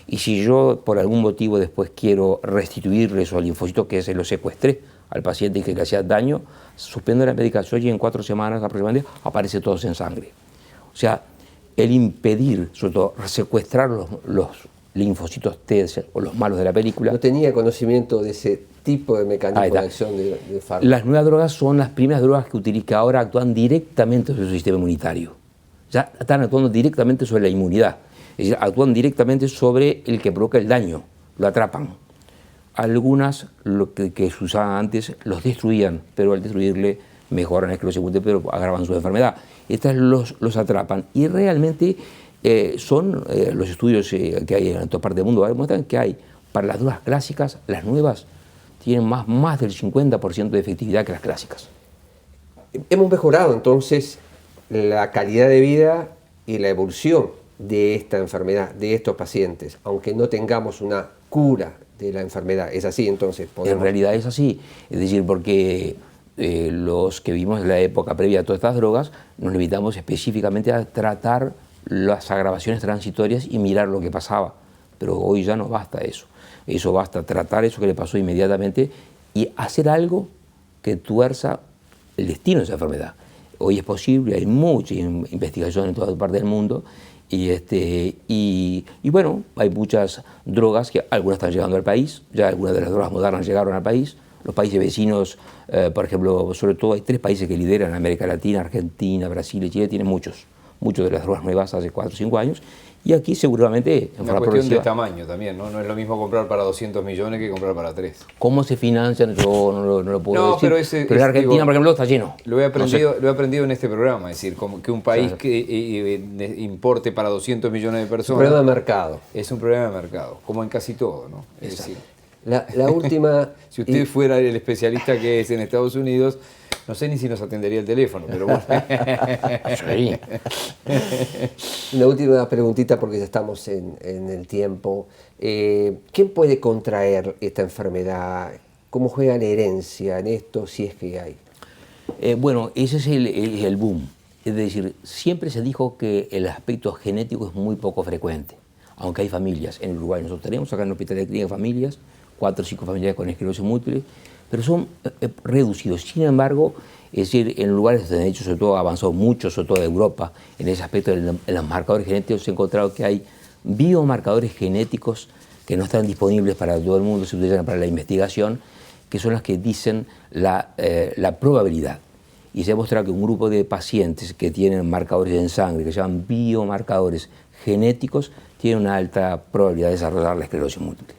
Y si yo por algún motivo después quiero restituirle esos linfocitos que se los secuestré al paciente y que le hacía daño, suspendo la medicación y en 4 semanas aproximadamente aparece todos en sangre. O sea, el impedir, sobre todo, secuestrar linfocitos T o los malos de la película. No tenía conocimiento de ese tipo de mecanismo de acción de fármaco. Las nuevas drogas son las primeras drogas que ahora actúan directamente sobre el sistema inmunitario. Ya están actuando directamente sobre la inmunidad. Es decir, actúan directamente sobre el que provoca el daño, lo atrapan. Algunas, lo que se usaban antes, los destruían, pero al destruirle mejoran la esclerosis múltiple, pero agravan su enfermedad. Estas los atrapan y realmente los estudios que hay en toda parte del mundo demuestran que hay, para las drogas clásicas, las nuevas tienen más del 50% de efectividad que las clásicas. Hemos mejorado entonces la calidad de vida y la evolución de esta enfermedad, de estos pacientes, aunque no tengamos una cura de la enfermedad. ¿Es así entonces? En realidad es así, es decir, porque los que vivimos en la época previa a todas estas drogas nos limitamos específicamente a tratar las agravaciones transitorias y mirar lo que pasaba, pero hoy ya no basta eso. Eso basta tratar eso que le pasó inmediatamente y hacer algo que tuerza el destino de esa enfermedad. Hoy es posible, hay mucha investigación en toda parte del mundo y bueno, hay muchas drogas que algunas están llegando al país, ya algunas de las drogas modernas llegaron al país. Los países vecinos, por ejemplo, sobre todo hay 3 países que lideran América Latina, Argentina, Brasil y Chile, tienen muchos de las drogas nuevas hace 4 o 5 años. Y aquí seguramente... Una cuestión de tamaño también, ¿no? No es lo mismo comprar para 200 millones que comprar para 3. ¿Cómo se financian? Yo no lo puedo decir. Pero en Argentina, digo, por ejemplo, está lleno. Lo he aprendido en este programa, es decir, como que un país que importe para 200 millones de personas... Un problema de mercado. Es un problema de mercado, como en casi todo, ¿no? Es decir, la última... Si usted fuera el especialista que es en Estados Unidos, no sé ni si nos atendería el teléfono, pero bueno. Sí. Una última preguntita porque ya estamos en el tiempo. ¿Quién puede contraer esta enfermedad? ¿Cómo juega la herencia en esto, si es que hay? Bueno, ese es el boom. Es decir, siempre se dijo que el aspecto genético es muy poco frecuente, aunque hay familias. En Uruguay nosotros tenemos acá en el Hospital de Clínica familias, 4 o 5 familias con esclerosis múltiple, pero son reducidos. Sin embargo, es decir, en lugares donde de hecho sobre todo avanzó mucho, sobre todo de Europa, en ese aspecto en los marcadores genéticos se ha encontrado que hay biomarcadores genéticos que no están disponibles para todo el mundo, se utilizan para la investigación, que son las que dicen la probabilidad. Y se ha demostrado que un grupo de pacientes que tienen marcadores en sangre, que se llaman biomarcadores genéticos, tienen una alta probabilidad de desarrollar la esclerosis múltiple.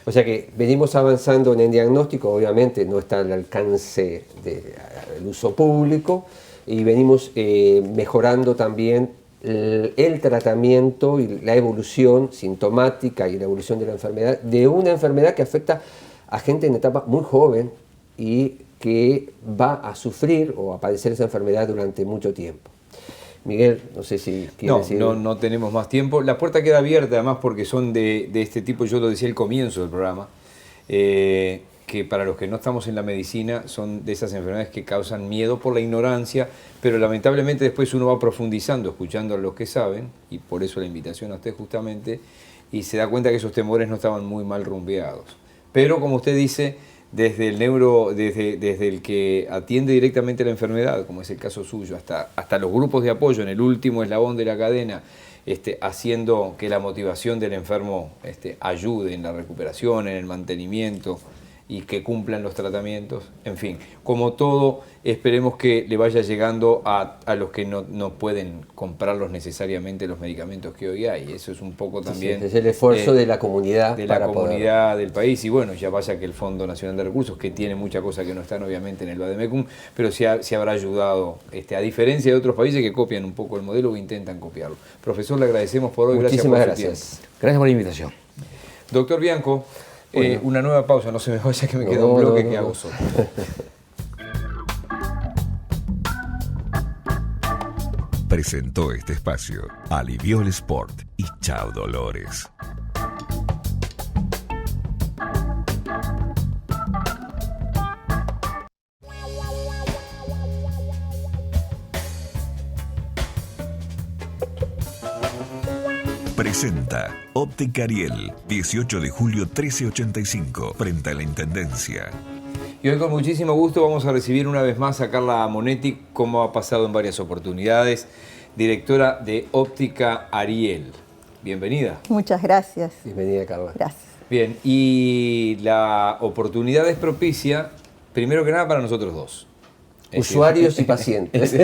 O sea que venimos avanzando en el diagnóstico, obviamente no está al alcance del uso público, y venimos mejorando también el tratamiento y la evolución sintomática y la evolución de la enfermedad, de una enfermedad que afecta a gente en etapa muy joven y que va a sufrir o a padecer esa enfermedad durante mucho tiempo. Miguel, no sé si quieres decir... No tenemos más tiempo. La puerta queda abierta además porque son de este tipo, yo lo decía al comienzo del programa, que para los que no estamos en la medicina son de esas enfermedades que causan miedo por la ignorancia, pero lamentablemente después uno va profundizando, escuchando a los que saben, y por eso la invitación a usted justamente, y se da cuenta que esos temores no estaban muy mal rumbeados. Pero como usted dice, desde el que atiende directamente la enfermedad, como es el caso suyo, hasta los grupos de apoyo en el último eslabón de la cadena, haciendo que la motivación del enfermo ayude en la recuperación, en el mantenimiento y que cumplan los tratamientos. En fin, como todo, esperemos que le vaya llegando a los que no pueden comprarlos necesariamente los medicamentos que hoy hay. Eso es un poco también... Sí, es el esfuerzo de la comunidad. De la comunidad del país. Y bueno, ya vaya que el Fondo Nacional de Recursos, que tiene muchas cosas que no están obviamente en el Vademecum, pero se habrá ayudado, a diferencia de otros países que copian un poco el modelo o intentan copiarlo. Profesor, le agradecemos por hoy. Muchísimas gracias. Gracias por la invitación. Doctor Bianco, una nueva pausa, no se me vaya que me queda un bloque que hago solo. Presentó este espacio Aliviol Sport y Chao Dolores. Presenta Óptica Ariel, 18 de julio 1385, frente a la Intendencia. Y hoy con muchísimo gusto vamos a recibir una vez más a Carla Monetti, como ha pasado en varias oportunidades, directora de Óptica Ariel. bienvenida. Muchas gracias. Bienvenida, Carla. Gracias. Bien, y la oportunidad es propicia, primero que nada, para nosotros dos. Usuarios y pacientes.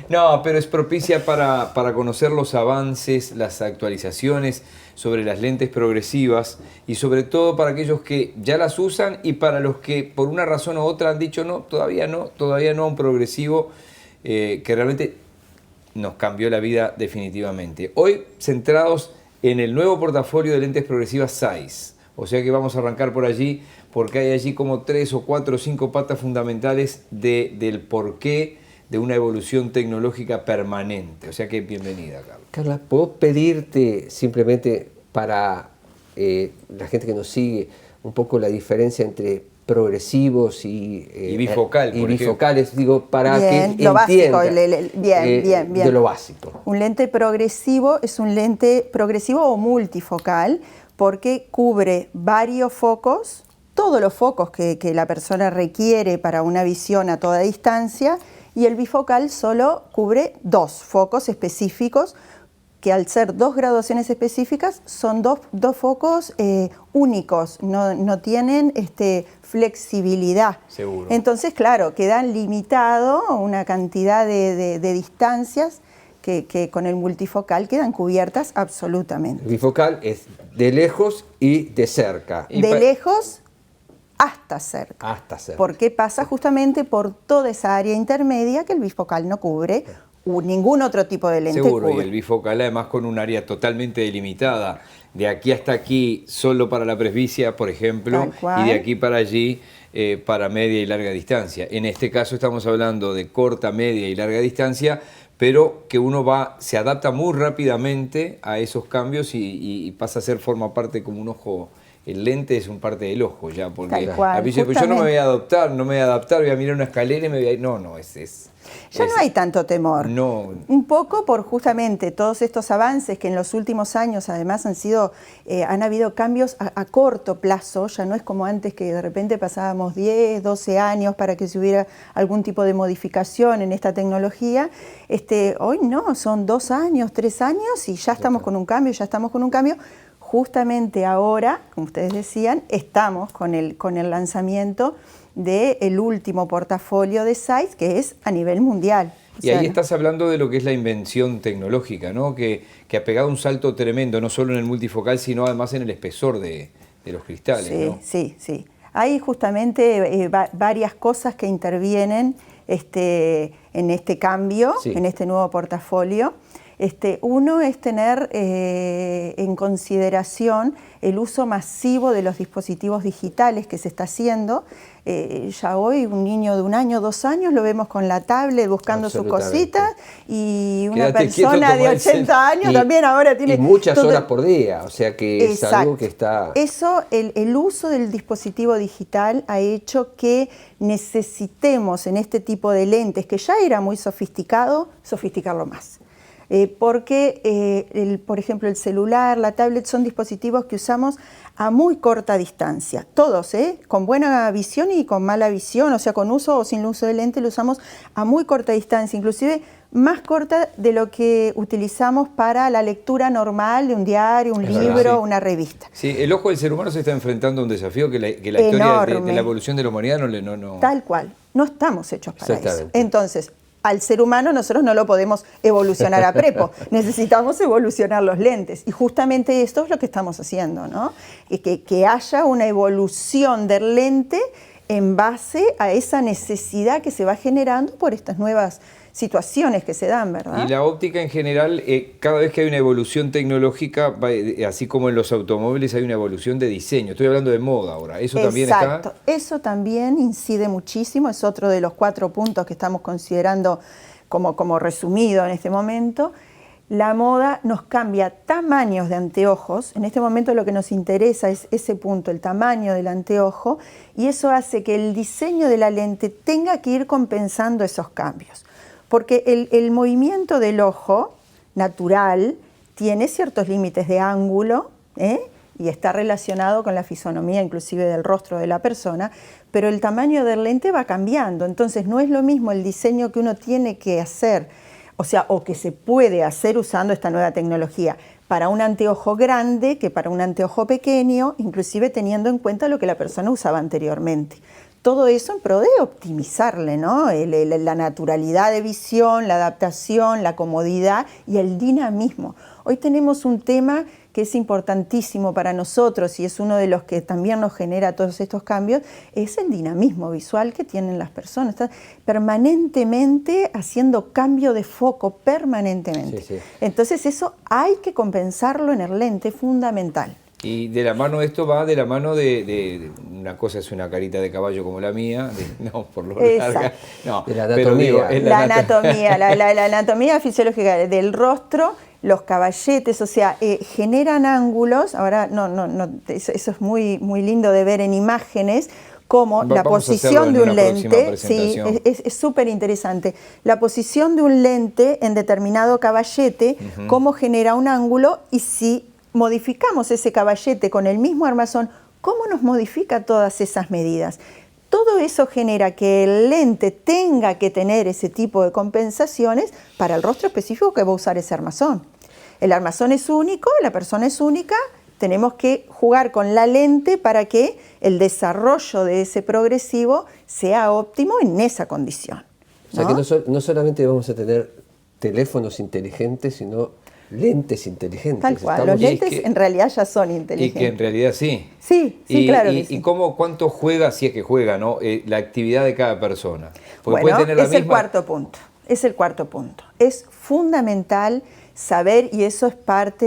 No, pero es propicia para conocer los avances, las actualizaciones sobre las lentes progresivas y sobre todo para aquellos que ya las usan y para los que por una razón u otra han dicho todavía no un progresivo que realmente nos cambió la vida definitivamente. Hoy centrados en el nuevo portafolio de lentes progresivas Zeiss, o sea que vamos a arrancar por allí porque hay allí como 3 o 4 o 5 patas fundamentales del porqué de una evolución tecnológica permanente. O sea que bienvenida, Carla. Carla, ¿puedo pedirte simplemente para la gente que nos sigue un poco la diferencia entre progresivos y bifocales, digo, para bien, que lo entiendan bien. De lo básico. Un lente progresivo es un lente progresivo o multifocal porque cubre varios focos, todos los focos que la persona requiere para una visión a toda distancia, y el bifocal solo cubre 2 focos específicos, que al ser 2 graduaciones específicas son dos focos únicos, no tienen flexibilidad. Seguro. Entonces, claro, quedan limitado una cantidad de distancias que con el multifocal quedan cubiertas absolutamente. El bifocal es de lejos y de cerca. De lejos hasta cerca. Hasta cerca. Porque pasa justamente por toda esa área intermedia que el bifocal no cubre, ningún otro tipo de lente Seguro, cubre. y el bifocal además con un área totalmente delimitada. De aquí hasta aquí solo para la presbicia, por ejemplo, y de aquí para allí para media y larga distancia. En este caso estamos hablando de corta, media y larga distancia, pero que uno se adapta muy rápidamente a esos cambios y pasa a forma parte como un ojo. El lente es un parte del ojo ya, porque Tal cual, a mí yo no me voy a adaptar, voy a mirar una escalera y me voy a ir. No, no hay tanto temor. No. Un poco por justamente todos estos avances que en los últimos años además han habido cambios a corto plazo, ya no es como antes que de repente pasábamos 10, 12 años para que se hubiera algún tipo de modificación en esta tecnología. Hoy no, son 2 años, 3 años y ya estamos con un cambio, Justamente ahora, como ustedes decían, estamos con el lanzamiento del último portafolio de Zeiss, que es a nivel mundial. Y ahí estás hablando de lo que es la invención tecnológica, ¿no? Que ha pegado un salto tremendo, no solo en el multifocal, sino además en el espesor de los cristales, sí, ¿no? Sí. Hay justamente varias cosas que intervienen en este cambio, en este nuevo portafolio. Uno es tener en consideración el uso masivo de los dispositivos digitales que se está haciendo. Ya hoy un niño de 1 año, 2 años lo vemos con la tablet buscando sus cositas y una persona de 80 años también ahora tiene... Y muchas horas por día, o sea que es algo que está... Eso, el uso del dispositivo digital ha hecho que necesitemos en este tipo de lentes, que ya era muy sofisticado, sofisticarlo más. Porque, por ejemplo, el celular, la tablet son dispositivos que usamos a muy corta distancia. Todos, con buena visión y con mala visión, o sea, con uso o sin uso de lente, lo usamos a muy corta distancia, inclusive más corta de lo que utilizamos para la lectura normal de un diario, un libro, una revista. Sí, el ojo del ser humano se está enfrentando a un desafío que la historia de la evolución de la humanidad no... Tal cual, no estamos hechos para eso. Entonces, al ser humano nosotros no lo podemos evolucionar a prepo, necesitamos evolucionar los lentes. Y justamente esto es lo que estamos haciendo, ¿no? Que haya una evolución del lente en base a esa necesidad que se va generando por estas nuevas situaciones que se dan, ¿verdad? Y la óptica en general, cada vez que hay una evolución tecnológica, así como en los automóviles hay una evolución de diseño. Estoy hablando de moda ahora. ¿Eso también está? Exacto. Eso también incide muchísimo. Es otro de los 4 puntos que estamos considerando como resumido en este momento. La moda nos cambia tamaños de anteojos. En este momento lo que nos interesa es ese punto, el tamaño del anteojo, y eso hace que el diseño de la lente tenga que ir compensando esos cambios. Porque el movimiento del ojo natural tiene ciertos límites de ángulo, y está relacionado con la fisonomía inclusive del rostro de la persona, pero el tamaño del lente va cambiando. Entonces no es lo mismo el diseño que uno tiene que hacer, o que se puede hacer usando esta nueva tecnología para un anteojo grande que para un anteojo pequeño, inclusive teniendo en cuenta lo que la persona usaba anteriormente. Todo eso en pro de optimizarle, ¿no? La naturalidad de visión, la adaptación, la comodidad y el dinamismo. Hoy tenemos un tema que es importantísimo para nosotros y es uno de los que también nos genera todos estos cambios, es el dinamismo visual que tienen las personas. Están permanentemente haciendo cambio de foco, permanentemente. Sí, sí. Entonces eso hay que compensarlo en el lente, fundamental. Y de la mano, esto va de la mano de una cosa es una carita de caballo como la mía, no, por lo larga, no, de la anatomía. La anatomía fisiológica del rostro, los caballetes, o sea, generan ángulos, ahora eso es muy lindo de ver en imágenes, como la posición de un lente, sí, es súper interesante, la posición de un lente en determinado caballete, cómo genera un ángulo y si modificamos ese caballete con el mismo armazón, ¿cómo nos modifica todas esas medidas? Todo eso genera que el lente tenga que tener ese tipo de compensaciones para el rostro específico que va a usar ese armazón. El armazón es único, la persona es única, tenemos que jugar con la lente para que el desarrollo de ese progresivo sea óptimo en esa condición, ¿no? O sea que no solamente vamos a tener teléfonos inteligentes, sino lentes inteligentes. Tal cual, los lentes en realidad ya son inteligentes. Y que en realidad sí. Sí, claro que sí. ¿Y cuánto juega, si es que juega, ¿no? La actividad de cada persona? Porque bueno, puede tener la misma... el cuarto punto. Es el cuarto punto. Es fundamental saber, y eso es parte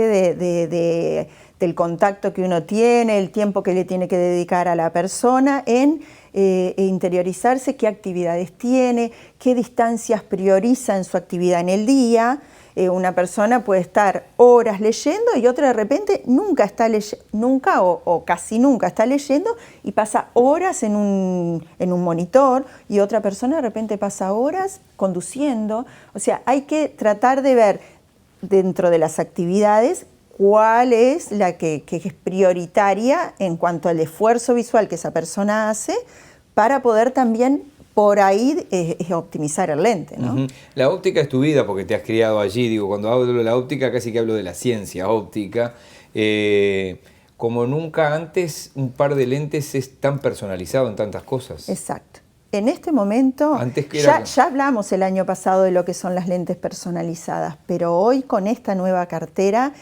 del contacto que uno tiene, el tiempo que le tiene que dedicar a la persona en interiorizarse qué actividades tiene, qué distancias prioriza en su actividad en el día. Una persona puede estar horas leyendo y otra de repente nunca está leyendo, nunca o casi nunca está leyendo y pasa horas en un monitor, y otra persona de repente pasa horas conduciendo. O sea, hay que tratar de ver dentro de las actividades cuál es la que es prioritaria en cuanto al esfuerzo visual que esa persona hace para poder también por ahí optimizar el lente, ¿no? La óptica es tu vida porque te has criado allí. Digo, cuando hablo de la óptica casi que hablo de la ciencia óptica. Como nunca antes, un par de lentes es tan personalizado en tantas cosas. Exacto. En este momento, antes que era... ya hablamos el año pasado de lo que son las lentes personalizadas, pero hoy con esta nueva cartera,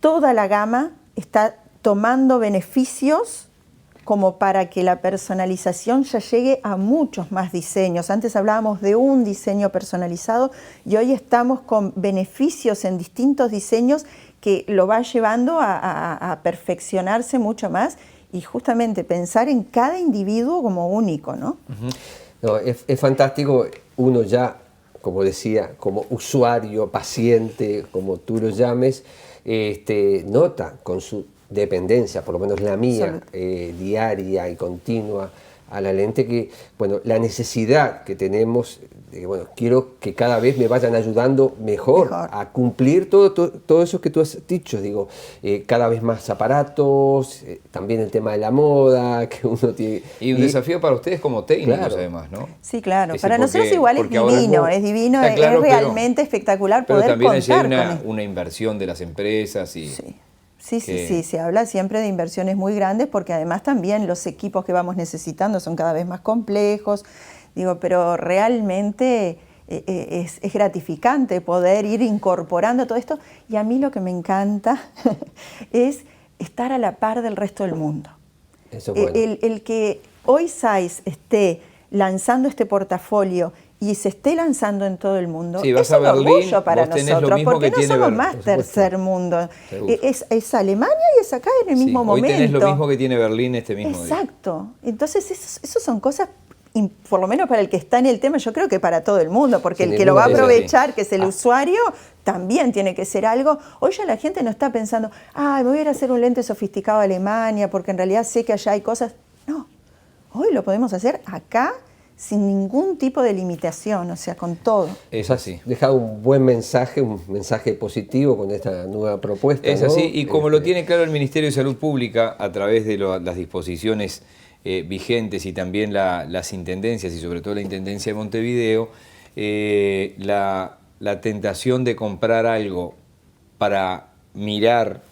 toda la gama está tomando beneficios como para que la personalización ya llegue a muchos más diseños. Antes hablábamos de un diseño personalizado y hoy estamos con beneficios en distintos diseños que lo va llevando a perfeccionarse mucho más y justamente pensar en cada individuo como único, ¿no? No, es fantástico, uno ya, como decía, como usuario, paciente, como tú lo llames, nota con su dependencia, por lo menos la mía, diaria y continua a la lente, que bueno, la necesidad que tenemos, bueno, quiero que cada vez me vayan ayudando mejor. A cumplir todo eso que tú has dicho, digo, cada vez más aparatos, también el tema de la moda, que uno tiene... Y un desafío para ustedes como técnicos, claro, además, ¿no? Sí, claro, para nosotros igual es divino, claro, es realmente espectacular poder contar con esto. Pero también hay una inversión de las empresas y... Sí, se habla siempre de inversiones muy grandes porque además también los equipos que vamos necesitando son cada vez más complejos, digo, pero realmente es gratificante poder ir incorporando todo esto y a mí lo que me encanta es estar a la par del resto del mundo. Eso es bueno. El que hoy Zeiss esté lanzando este portafolio y se esté lanzando en todo el mundo, sí, es un orgullo para nosotros, porque no somos más tercer mundo. Es Alemania y es acá en el mismo momento. Hoy tenés lo mismo que tiene Berlín este mismo día. Exacto. Entonces, eso son cosas, por lo menos para el que está en el tema, yo creo que para todo el mundo, porque el que lo va a aprovechar, que es el usuario, también tiene que ser algo. Hoy ya la gente no está pensando, me voy a ir a hacer un lente sofisticado a Alemania, porque en realidad sé que allá hay cosas. No, hoy lo podemos hacer acá, sin ningún tipo de limitación, o sea, con todo. Es así. Deja un buen mensaje, un mensaje positivo con esta nueva propuesta. Es así, y como lo tiene claro el Ministerio de Salud Pública a través de las disposiciones vigentes y también las intendencias y sobre todo la Intendencia de Montevideo, la tentación de comprar algo para mirar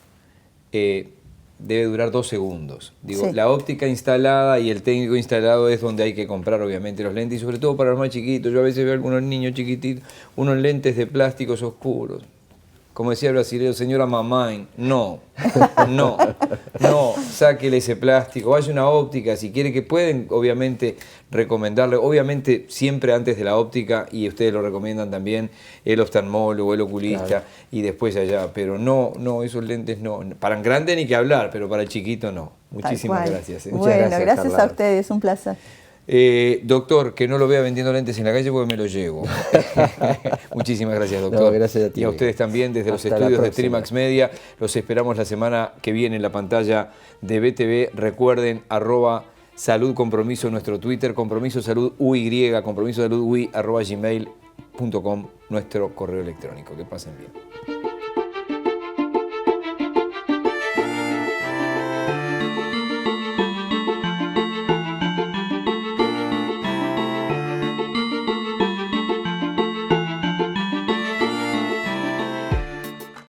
debe durar 2 segundos. Digo, Sí. la óptica instalada y el técnico instalado es donde hay que comprar obviamente los lentes, y sobre todo para los más chiquitos. Yo a veces veo a algunos niños chiquititos, unos lentes de plásticos oscuros. Como decía el brasileño, señora Mamain, no, sáquele ese plástico, vaya a una óptica, si quiere, que pueden obviamente recomendarle, obviamente siempre antes de la óptica, y ustedes lo recomiendan también, el oftalmólogo, el oculista, claro, y después allá, pero no, esos lentes no, para el grande ni que hablar, pero para el chiquito no. Muchísimas gracias. Bueno, gracias a ustedes, un placer. Doctor, que no lo vea vendiendo lentes en la calle porque me lo llevo. Muchísimas gracias, doctor. No, gracias a ti. Y a ustedes también desde los estudios de Trimax Media. Los esperamos la semana que viene en la pantalla de BTV. Recuerden, @saludcompromiso nuestro Twitter, compromiso salud UY, compromiso salud UY, @gmail.com nuestro correo electrónico. Que pasen bien.